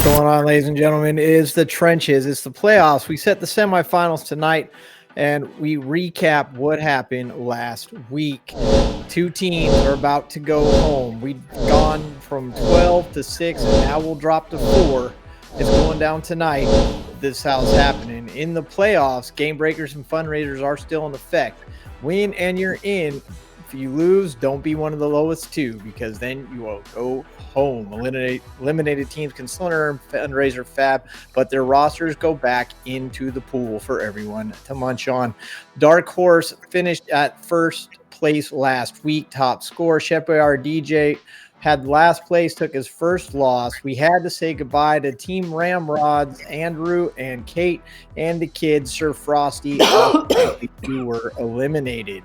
Going on, ladies and gentlemen, is the trenches. It's the playoffs. We set the semifinals tonight, and we recap what happened last week. Two teams are about to go home. We've gone from 12 to 6, and now we'll drop to 4. It's going down tonight. This is how it's happening. In the playoffs, game breakers and fundraisers are still in effect. Win and you're in. If you lose, don't be one of the lowest two, because then you will go home. Eliminated teams can still earn fundraiser fab, but their rosters go back into the pool for everyone to munch on. Dark Horse finished at first place last week. Top score, Chef DJ had last place, took his first loss. We had to say goodbye to Team Ramrods, Andrew and Kate, and the kids, Sir Frosty, who were eliminated.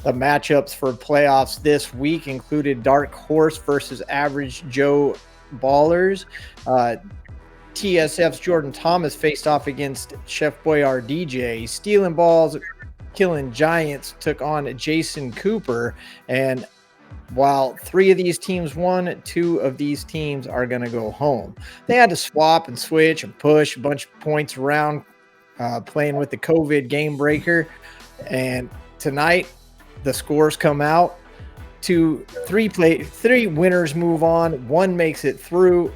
The matchups for playoffs this week included Dark Horse versus Average Joe Ballers. TSF's Jordan Thomas faced off against Chef Boyar DJ. Stealing Balls, Killing Giants took on Jason Cooper. And while 3 of these teams won, 2 of these teams are going to go home. They had to swap and switch and push a bunch of points around, playing with the COVID game breaker. And tonight, the scores come out. 3 winners move on. 1 makes it through.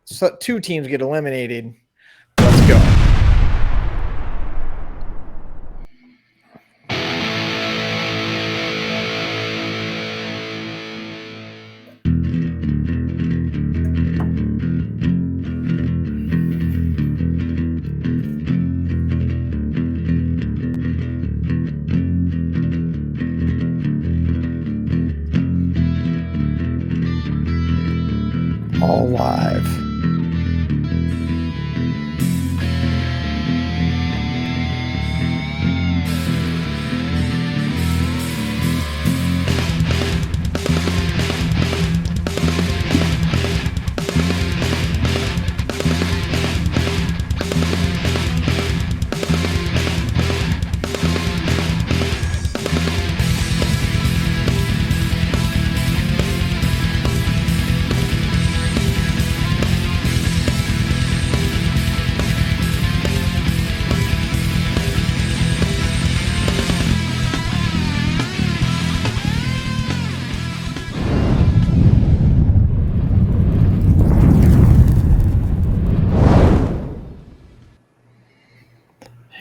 So 2 teams get eliminated. Let's go. All live.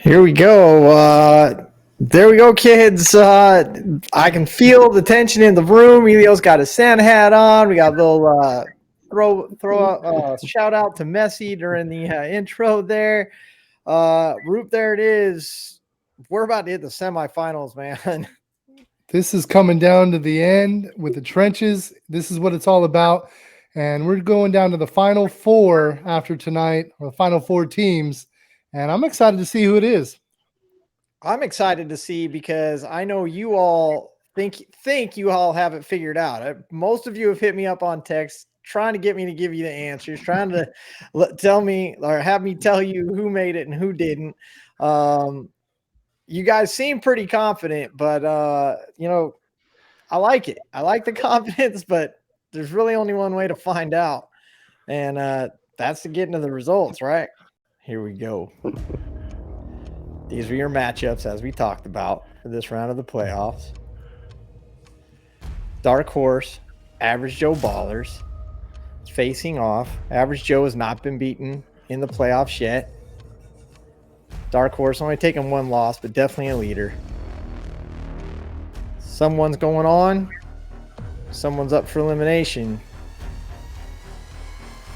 Here we go. There we go, kids. I can feel the tension in the room. Elio's got his Santa hat on. We got a little throw shout out to Messi during the intro there. Roop, there it is. We're about to hit the semifinals, man. This is coming down to the end with the trenches. This is what it's all about. And we're going down to the final 4 after tonight, or the final 4 teams. And I'm excited to see who it is. I'm excited to see, because I know you all think you all have it figured out. Most of you have hit me up on text trying to get me to give you the answers, trying to tell me or have me tell you who made it and who didn't. You guys seem pretty confident, but I like it. I like the confidence, but there's really only one way to find out, and that's to get into the results, right? Here we go. These are your matchups, as we talked about, for this round of the playoffs. Dark Horse, Average Joe Ballers, facing off. Average Joe has not been beaten in the playoffs yet. Dark Horse only taken 1 loss, but definitely a leader. Someone's going on. Someone's up for elimination.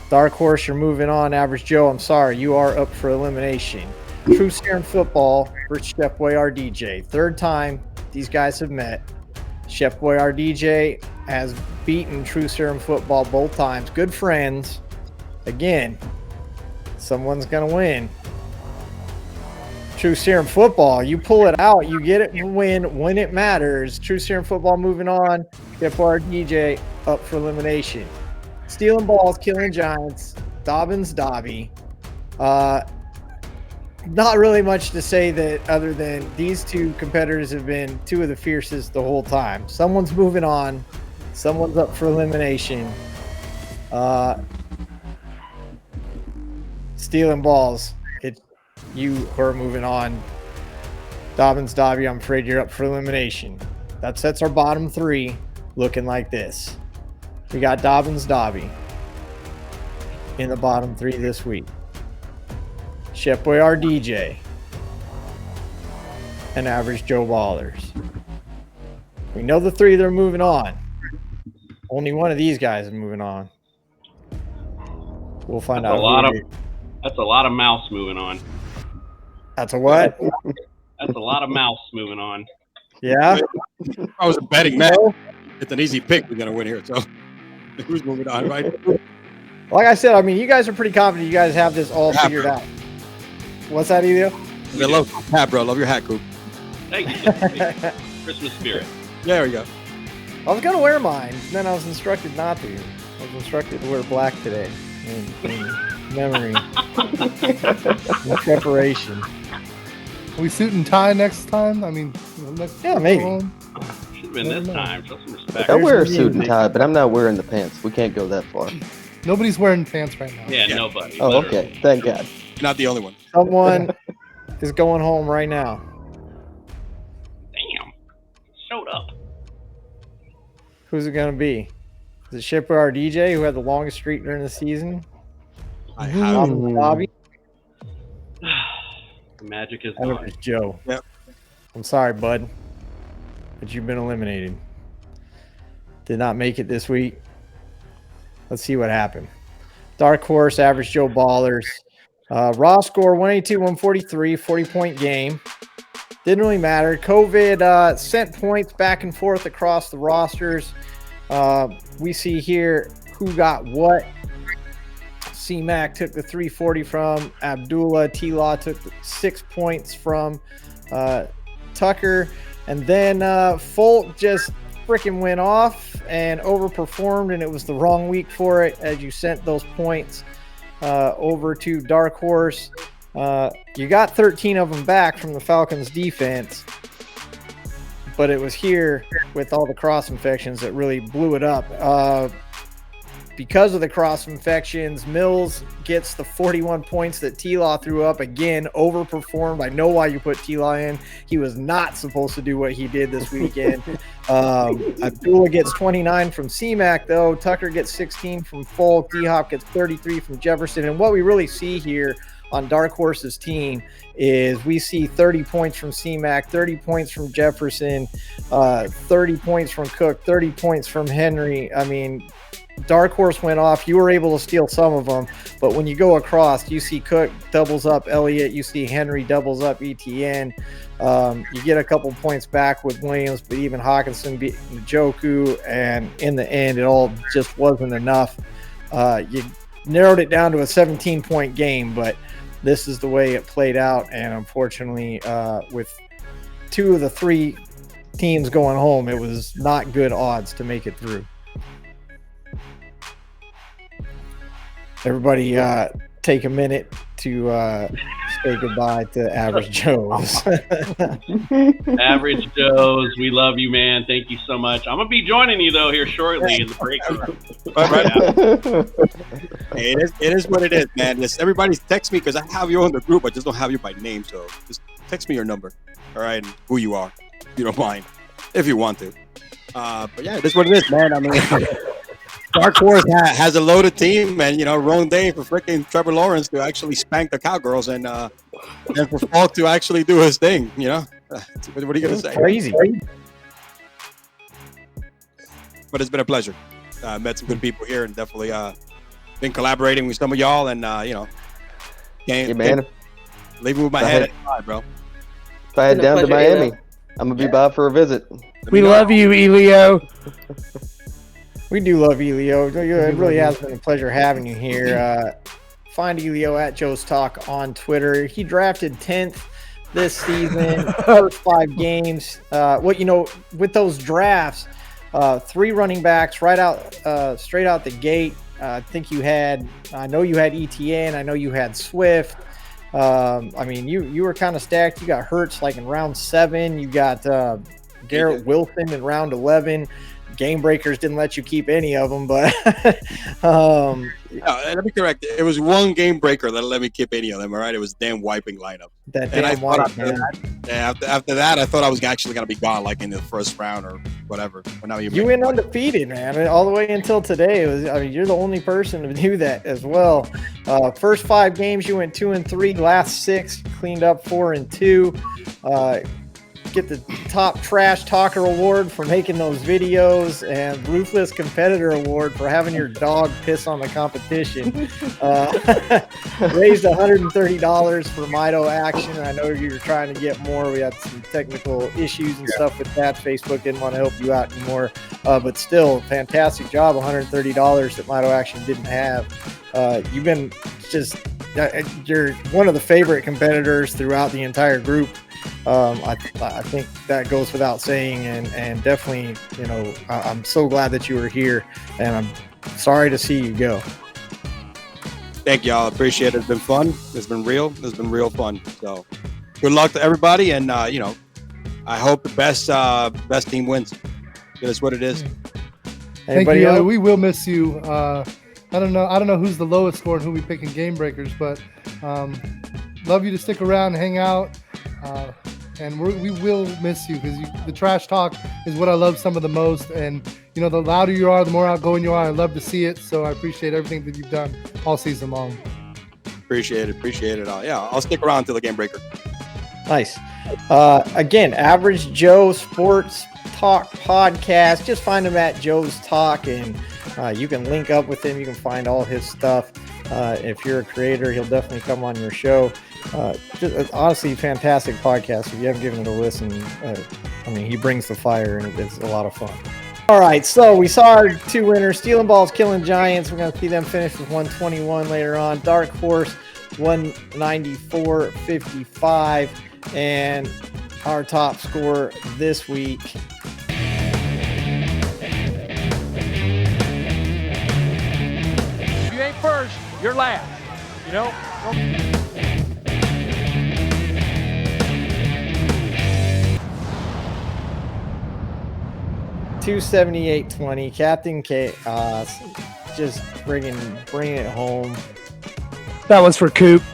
Dark Horse, you're moving on. Average Joe, I'm sorry, you are up for elimination. True Serum Football versus Chef Boyar DJ. 3rd time these guys have met. Chef Boyar DJ has beaten True Serum Football both times. Good friends. Again, someone's going to win. True Serum Football, you pull it out, you get it and win when it matters. True Serum Football moving on. Chef Boyar DJ up for elimination. Stealing Balls, Killing Giants, Dobbins Dobby. Not really much to say that other than these 2 competitors have been 2 of the fiercest the whole time. Someone's moving on. Someone's up for elimination. stealing balls. You who are moving on. Dobbins, Dobby, I'm afraid you're up for elimination. That sets our bottom 3 looking like this. We got Dobbins, Dobby in the bottom 3 this week. Shipboy, our DJ, and Average Joe Ballers. We know the 3 that are moving on. Only one of these guys is moving on. We'll find out. That's a lot of mouse moving on. That's a what? That's a lot of mouse moving on. Yeah. I was a betting man. It's an easy pick. We're gonna win here. So who's moving on, right? Like I said, I mean, you guys are pretty confident. You guys have this all figured out. What's that, Elio? I love your hat, bro. Love your hat, Coop. Thank you. Christmas spirit. There we go. I was gonna wear mine, then I was instructed not to. I was instructed to wear black today. In memory. In preparation. Are we suit and tie next time? I mean, yeah, maybe. Should have been this time. Show some respect. I wear a suit and tie, but I'm not wearing the pants. We can't go that far. Nobody's wearing pants right now. Yeah, nobody. Oh, okay. Thank God. You're not the only one. Someone is going home right now. Damn. Showed up. Who's it going to be? Is it Shipper, our DJ, who had the longest streak during the season? I have. Bobby? The magic is And it gone. was Joe. Yep. I'm sorry, bud, but you've been eliminated. Did not make it this week. Let's see what happened. Dark Horse, Average Joe Ballers. Raw score 182, 143, 40-point game. Didn't really matter. COVID sent points back and forth across the rosters. We see here who got what. C-Mac took the 340 from Abdullah. T-Law took the 6 points from Tucker. And then Folk just freaking went off and overperformed, and it was the wrong week for it as you sent those points over to Dark Horse. You got 13 of them back from the Falcons defense, but it was here with all the cross infections that really blew it up. Because of the cross infections, Mills gets the 41 points that T-Law threw up. Again, overperformed. I know why you put T-Law in. He was not supposed to do what he did this weekend. Abdullah gets 29 from C-Mac, though. Tucker gets 16 from Folk. D-Hop gets 33 from Jefferson. And what we really see here on Dark Horse's team is we see 30 points from C-Mac, 30 points from Jefferson, 30 points from Cook, 30 points from Henry. I mean, Dark Horse went off. You were able to steal some of them, but when you go across, you see Cook doubles up Elliott. You see Henry doubles up ETN. You get a couple points back with Williams, but even Hawkinson beat Njoku, and in the end, it all just wasn't enough. You narrowed it down to a 17-point game, but this is the way it played out, and unfortunately, with 2 of the 3 teams going home, it was not good odds to make it through. Everybody take a minute to say goodbye to Average Joes. Average Joes, we love you, man. Thank you so much. I'm going to be joining you, though, here shortly in the break room. Hey, it is what it is, man. Just everybody text me because I have you on the group. I just don't have you by name. So just text me your number, all right, and who you are, if you don't mind, if you want to. But yeah, it is what it is, man. I mean, Dark Horse has a loaded team, and wrong day for freaking Trevor Lawrence to actually spank the Cowgirls, and for Falk to actually do his thing. What are you gonna say? Crazy. But it's been a pleasure. Met some good people here, and definitely been collaborating with some of y'all, and Hey, man. Leaving with my head at high, bro. If I head down to Miami, I'm gonna be by for a visit. We love you, Elio. We do love Elio. It really has been a pleasure having you here. Find Elio at Joe's Talk on Twitter. He drafted 10th this season, first 5 games. With those drafts, 3 running backs straight out the gate. I know you had ETN. I know you had Swift. You were kind of stacked. You got Hurts like in round 7. You got Garrett Wilson in round 11. GameBreakers didn't let you keep any of them, but let me correct. It was one game breaker that let me keep any of them. All right, it was damn wiping lineup. that And I damn thought white, after man. after that, I thought I was actually gonna be gone, like in the first round or whatever. But now You went undefeated, man, all the way until today. You're the only person to do that as well. First 5 games, you went 2-3. Last 6, cleaned up 4-2. Get the top trash talker award for making those videos, and ruthless competitor award for having your dog piss on the competition. Raised $130 for Mito action. I know you're trying to get more. We had some technical issues and stuff with that. Facebook didn't want to help you out anymore, but still, fantastic job. $130 that Mito action didn't have. You've been just you're one of the favorite competitors throughout the entire group. I think that goes without saying, and definitely, I'm so glad that you were here, and I'm sorry to see you go. Thank y'all. Appreciate it. It's been fun. It's been real. It's been real fun. So good luck to everybody, and I hope the best team wins. It is what it is. Thank you. We will miss you. I don't know who's the lowest score and who we pick in Game Breakers, but love you to stick around and hang out. And we will miss you because the trash talk is what I love some of the most. And, the louder you are, the more outgoing you are. I love to see it. So I appreciate everything that you've done all season long. Appreciate it all. Yeah, I'll stick around until the Game Breaker. Nice. Again, Average Joe Sports Talk Podcast. Just find him at Joe's Talk, and you can link up with him. You can find all his stuff. If you're a creator, he'll definitely come on your show. Just, honestly, fantastic podcast. If you haven't given it a listen, he brings the fire, and it's a lot of fun. All right, so we saw our 2 winners, Stealing Balls, Killing Giants. We're going to see them finish with 121 later on. Dark Horse, 194.55. And our top score this week. If you ain't first, you're last. 278.20. Captain Chaos, just bringing it home. That one's for Coop.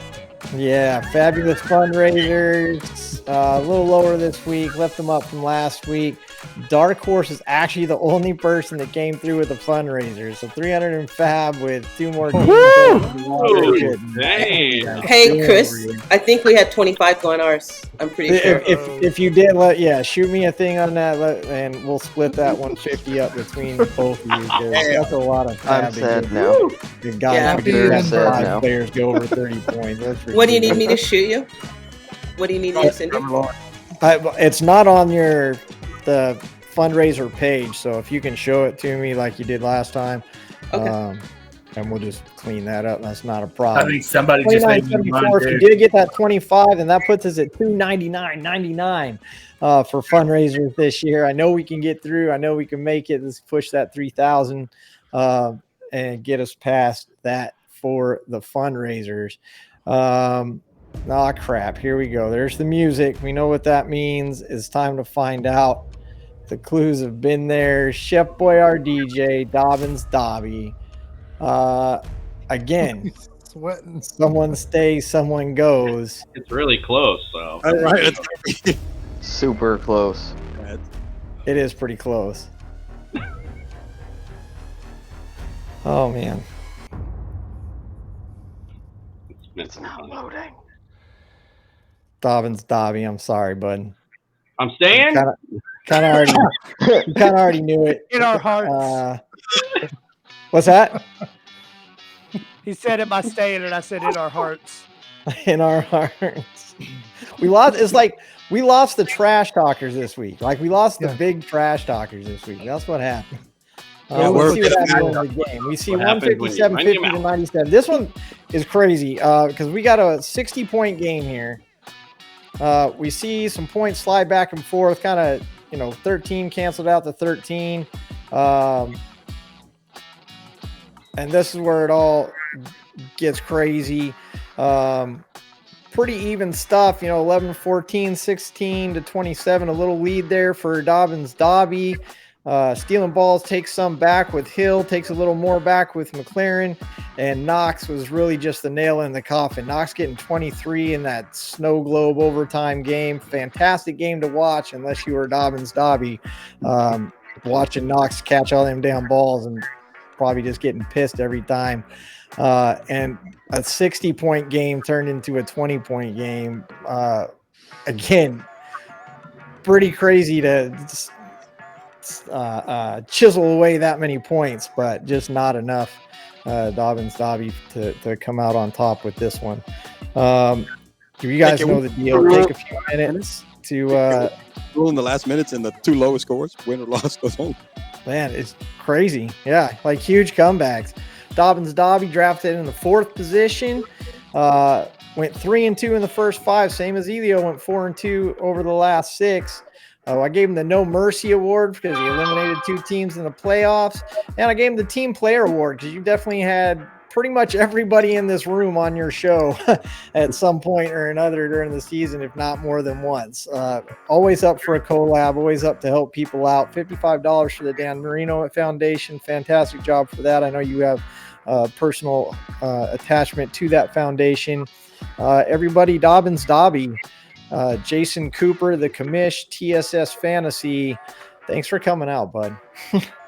Yeah, fabulous fundraisers. A little lower this week. Left them up from last week. Dark Horse is actually the only person that came through with a fundraiser. So 300 and Fab with 2 more games. Dang. Hey, Chris, I think we had 25 on ours. I'm pretty sure. If you did, shoot me a thing on that, and we'll split that 150 up between both of you. That's a lot of Fab. I'm sad now. Good God, I'm sad now. Players go over 30 points. What do you need me to shoot you? What do you need me to send you? It's not on the fundraiser page, so if you can show it to me like you did last time, okay. And we'll just clean that up. That's not a problem. I think somebody just made me run, if you did get that 25, then that puts us at 299.99 for fundraisers this year. I know we can get through. I know we can make it. Let's push that 3,000 and get us past that for the fundraisers. Crap. Here we go. There's the music. We know what that means. It's time to find out. The clues have been there. Chef Boy, our DJ, Dobbins, Dobby. Again, Sweating. someone stays, someone goes. It's really close, so. All right. Super close. It is pretty close. Oh, man. It's not loading. Dobbins, Dobby. I'm sorry, bud. I'm staying? Kind of already knew it. In our hearts. What's that? He said it by staying, and I said in our hearts. In our hearts. We lost. It's like we lost the trash talkers this week. Like we lost the big trash talkers this week. That's what happened. We'll see what happens in the game. We see 157, 50 to 97. This one is crazy because we got a 60-point game here. We see some points slide back and forth, kind of, 13 canceled out to 13. And this is where it all gets crazy. Pretty even stuff, 11, 14, 16 to 27, a little lead there for Dobbins Dobby. Stealing balls takes some back with Hill, takes a little more back with McLaren, and Knox was really just the nail in the coffin. Knox getting 23 in that snow globe overtime game. Fantastic game to watch unless you were Dobbins Dobby, watching Knox catch all them damn balls and probably just getting pissed every time. And a 60-point game turned into a 20-point game. Again, pretty crazy to chisel away that many points, but just not enough. Dobbins Dobby to come out on top with this one. You guys know the deal. Take a few minutes to rule in the last minutes and the two lowest scores, win or loss, goes home. Man, it's crazy. Yeah, like huge comebacks. Dobbins Dobby drafted in the 4th position. Went 3-2 in the first 5, same as Elio went 4-2 over the last 6. I gave him the No Mercy Award because he eliminated 2 teams in the playoffs. And I gave him the Team Player Award because you definitely had pretty much everybody in this room on your show at some point or another during the season, if not more than once. Always up for a collab, always up to help people out. $55 for the Dan Marino Foundation. Fantastic job for that. I know you have personal attachment to that foundation. Everybody, Dobbins Dobby, Jason Cooper, the commish, TSS Fantasy. Thanks for coming out, bud.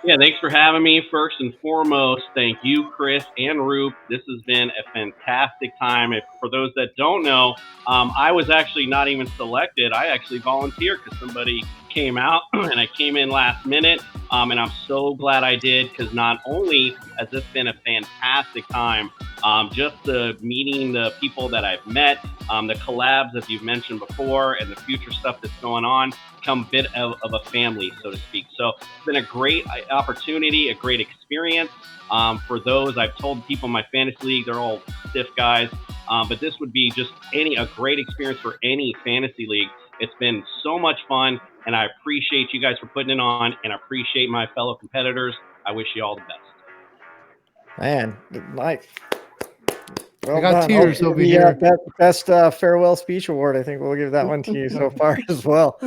Yeah, thanks for having me. First and foremost, thank you, Chris and Roop. This has been a fantastic time. For those that don't know, I was actually not even selected. I actually volunteered because somebody came out and I came in last minute. And I'm so glad I did because not only has this been a fantastic time, just the meeting the people that I've met, the collabs that you've mentioned before, and the future stuff that's going on, become a bit of a family, so to speak. So it's been a great opportunity, a great experience. For those, I've told people in my fantasy league, they're all stiff guys, but this would be just a great experience for any fantasy league. It's been so much fun, and I appreciate you guys for putting it on, and I appreciate my fellow competitors. I wish you all the best. Man, nice. I got tears over here. Best farewell speech award. I think we'll give that one to you so far as well.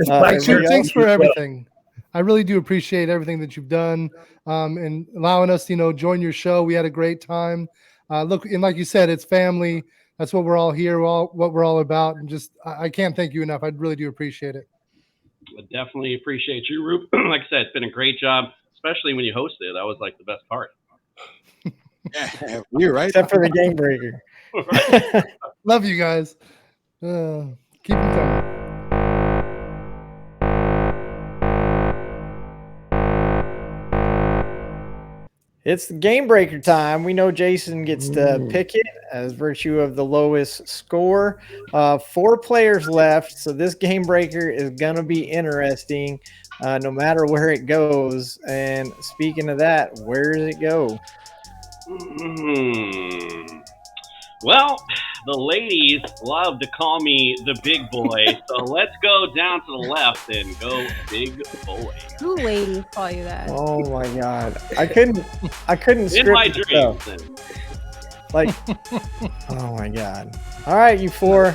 Thanks for everything. I really do appreciate everything that you've done and allowing us to, join your show. We had a great time. Look, and like you said, it's family. That's what we're all here, what we're all about. And just, I can't thank you enough. I really do appreciate it. I definitely appreciate you, Roop. Like I said, it's been a great job, especially when you hosted. That was like the best part. Yeah, you're right. Except for the GameBreaker. Love you guys. Keep them coming. It's the GameBreaker time. We know Jason gets to pick it as virtue of the lowest score. 4 players left, so this GameBreaker is going to be interesting no matter where it goes. And speaking of that, where does it go? Well, the ladies love to call me the big boy, so let's go down to the left and go big boy. Who ladies call you that? Oh my god, I couldn't script in my it, dreams. though. Like, oh my god. All right, you 4.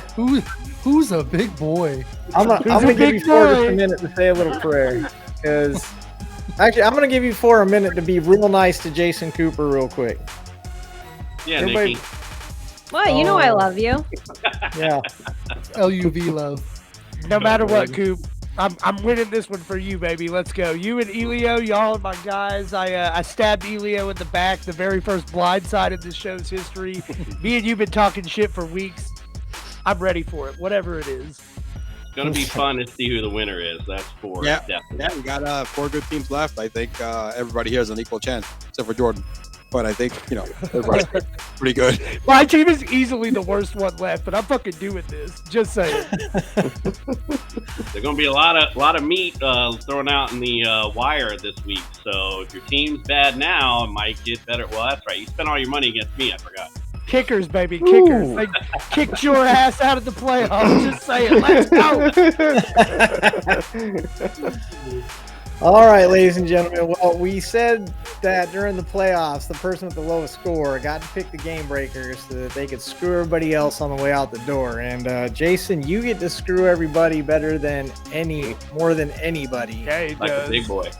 Who's a big boy? I'm gonna give you 4 just a minute to say a little prayer, because actually I'm gonna give you 4 a minute to be real nice to Jason Cooper real quick. Yeah, Everybody- Nikki. What? You know I love you. Yeah. LUV love. No matter what, Coop, I'm winning this one for you, baby. Let's go. You and Elio, y'all are my guys. I stabbed Elio in the back, the very first blindside of this show's history. Me and you've been talking shit for weeks. I'm ready for it, whatever it is. It's going to be fun to see who the winner is. That's for definitely. Yeah, we got 4 good teams left. I think everybody here has an equal chance, except for Jordan. But I think, everybody's pretty good. My team is easily the worst one left, but I'm fucking doing this. Just saying. There's going to be a lot of meat thrown out in the wire this week. So if your team's bad now, it might get better. Well, that's right. You spent all your money against me. I forgot. Kickers, baby, kickers. They kicked your ass out of the playoffs. Just saying. Let's go. All right, ladies and gentlemen. Well, we said that during the playoffs, the person with the lowest score got to pick the game breakers so that they could screw everybody else on the way out the door. And Jason, you get to screw everybody more than anybody. Yeah, he Like a does. big boy.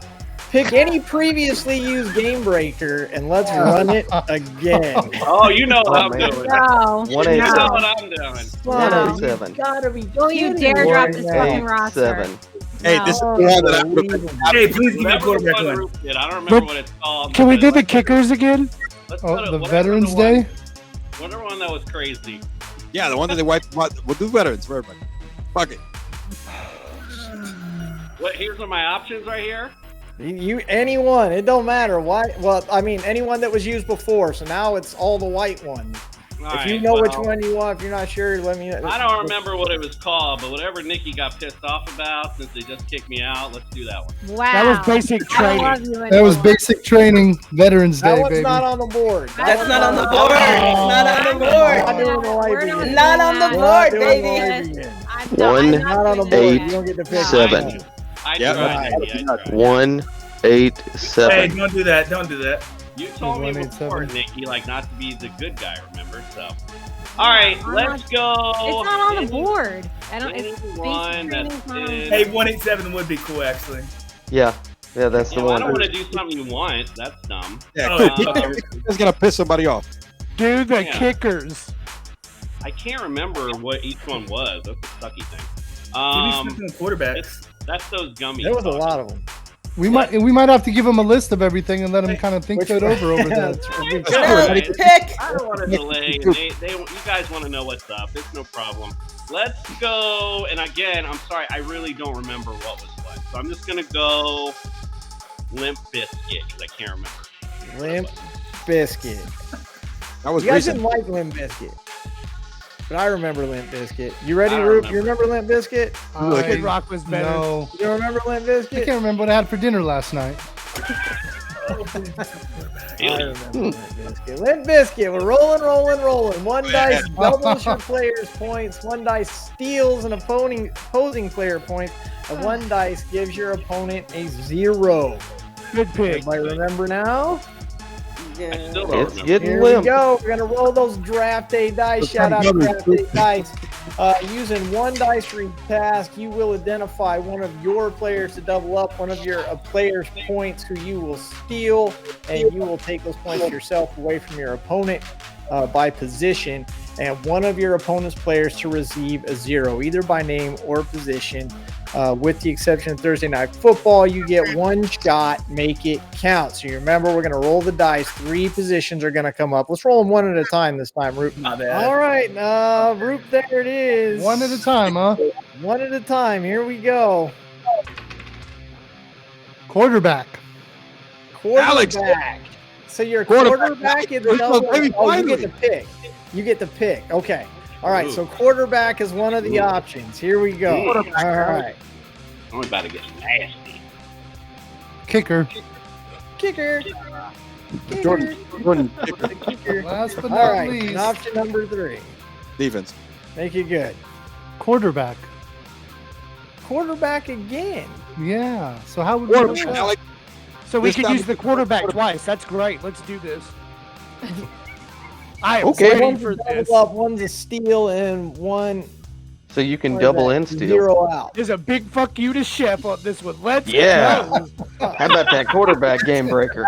Pick any previously used game breaker and let's run it again. Oh, you know what Oh, I'm man. doing. No. You know 187. what I'm doing. Wow, 187. you gotta be Don't you kidding dare me drop right this now. fucking roster. 7. Hey, No. this is the one that I would have been. Hey, please give me a Whatever the quarterback one one. Roop did, I don't remember what it's called. Can we but do the let's- kickers again? let's put Oh, it- the whatever Veterans one- Day. Whatever one that was crazy. Yeah, the one that they wiped. We'll do veterans for everybody. Fuck it. Here's my options right here. You anyone, it don't matter. Why? Well, I mean, anyone that was used before. So now it's all the white ones. All If right, you know which well, one you want, if you're not sure, let me know. I don't remember what it was called, but whatever Nikki got pissed off about since they just kicked me out, let's do that one. Wow. That was basic I training. love you That was anymore. basic training, Veterans That Day, one's baby. not on the board. That's not on the board. board. Not on the Not board. doing the white We're beard. Not on the doing board, Not doing the baby. white that. beard. I'm One, not Not on the doing board. eight, You don't get to pick. 7. I Yep. tried. Nikki, I tried. 187. Hey, don't do that. Don't do that. You told me 187. before, Nikki, like not to be the good guy, remember? So, all right, let's go. It's not on the board. I don't. It's Anyone basic training's that's not on the in- Hey, 187 would be cool, actually. Yeah, that's Yeah, the well, I one. don't want to do something you want. That's dumb. Yeah, Oh, cool. yeah. It's gonna piss somebody off. Do the Yeah. kickers. I can't remember what each one was. That's the sucky thing. Give me some quarterbacks. That's those gummies. There was a lot of them. We might have to give them a list of everything and let them kind of think Which it one? over Yeah, there. that's what we It's got. all No, right. pick. I don't want to delay. And you guys want to know what's up. It's no problem. Let's go. And again, I'm sorry, I really don't remember what was what. So I'm just gonna go Limp Biscuit because I can't remember. Limp Biscuit. That was You guys recent. didn't like Limp Biscuit, but I remember Limp Biscuit. You ready, I don't Roop? remember. You remember Limp Biscuit? Kid Rock was better. No, You remember Limp I Biscuit? can't remember what I had for dinner last night. I remember Limp Biscuit. Limp Biscuit. We're rolling. One dice doubles your player's points. One dice steals an opposing player points. And one dice gives your opponent a 0. Good pick. Everybody remember now? I Yeah. still don't It's remember. getting Here we limp. go. We're gonna roll those draft day dice. Shout out to draft day dice. Using one dice for each task, you will identify one of your players to double up, one of your player's points who you will steal, and you will take those points yourself away from your opponent by position, and one of your opponent's players to receive a 0, either by name or position. With the exception of Thursday Night Football, you get one shot, make it count. So you remember, we're going to roll the dice. 3 positions are going to come up. Let's roll them one at a time this time, Roop. My bad. All right, Roop, there it is. One at a time, huh? One at a time. Here we go. Quarterback. Quarterback. So your quarterback is Let's go, double. baby, Oh, you get finally. to pick. You get to pick. Okay. All right. Ooh. So quarterback is one of the options. Here we go. All right. I'm about to get nasty. Kicker. Kicker. Jordan, Kicker. Last but All not right. least, And option number 3. defense. Make it good. quarterback. Quarterback again. Yeah. So how would we do Quarterback. I that? like So we This could time use we the can- quarterback twice. That's great. Let's do this. I am Okay. ready One's for a this. double up, one's a steal, and one So you can double and steal. 0 out. There's a big fuck you to Chef on this one. Let's Yeah. go. How about that quarterback game breaker?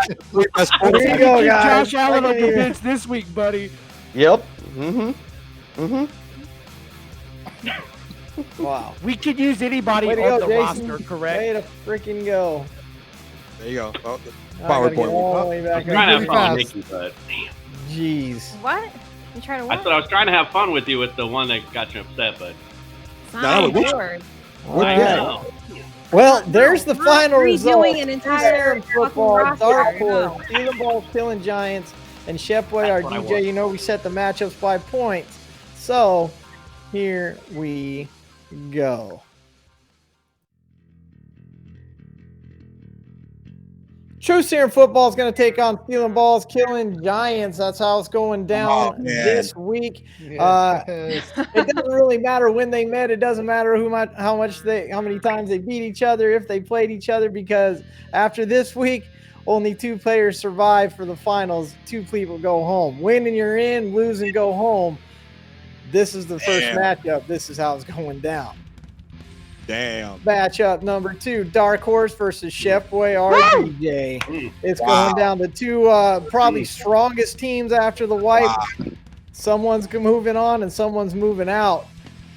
that's Here you Keep go, guys. Josh Allen I on can't the even- bench this week, buddy. Yep. Mm-hmm. Mm-hmm. Wow. We could use anybody Way to on go, the Jason. roster, correct? Way to freaking go. There you go. Oh, I gotta get PowerPoint. all the way I'm back trying to up. have fun with fast. Nikki, but damn. Jeez. What? You trying to I what? said I was trying to have fun with you with the one that got you upset, but It's not No, on the which- board. All I right. know. Well, there's the We're final result. redoing an entire Sam football, fucking Dark roster, no. Horse, Stealing Ball, Killing Giants, and Chef Boy, That's our what I DJ. want. You know we set the matchups by points. So here we go. True Serum Football is going to take on Stealing Balls, Killing Giants. That's how it's going down this week. Yes. It doesn't really matter when they met. It doesn't matter how many times they beat each other, if they played each other, because after this week, only 2 players survive for the finals. 2 people go home. Win and you're in, lose and go home. This is the first matchup. This is how it's going down. Damn. Matchup number 2, Dark Horse versus Chef Boy RDJ. It's going down to 2 probably strongest teams after the wipe. Someone's moving on and someone's moving out.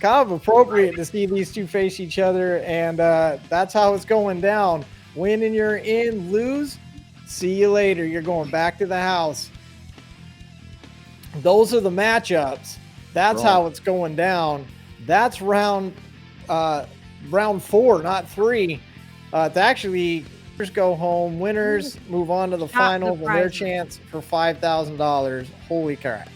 Kind of appropriate to see these 2 face each other, and that's how it's going down. Win and you're in, lose, see you later. You're going back to the house. Those are the matchups. That's how it's going down. That's round 4, not 3. It's actually winners go home, winners move on to the finals, and their chance for $5,000. Holy crap.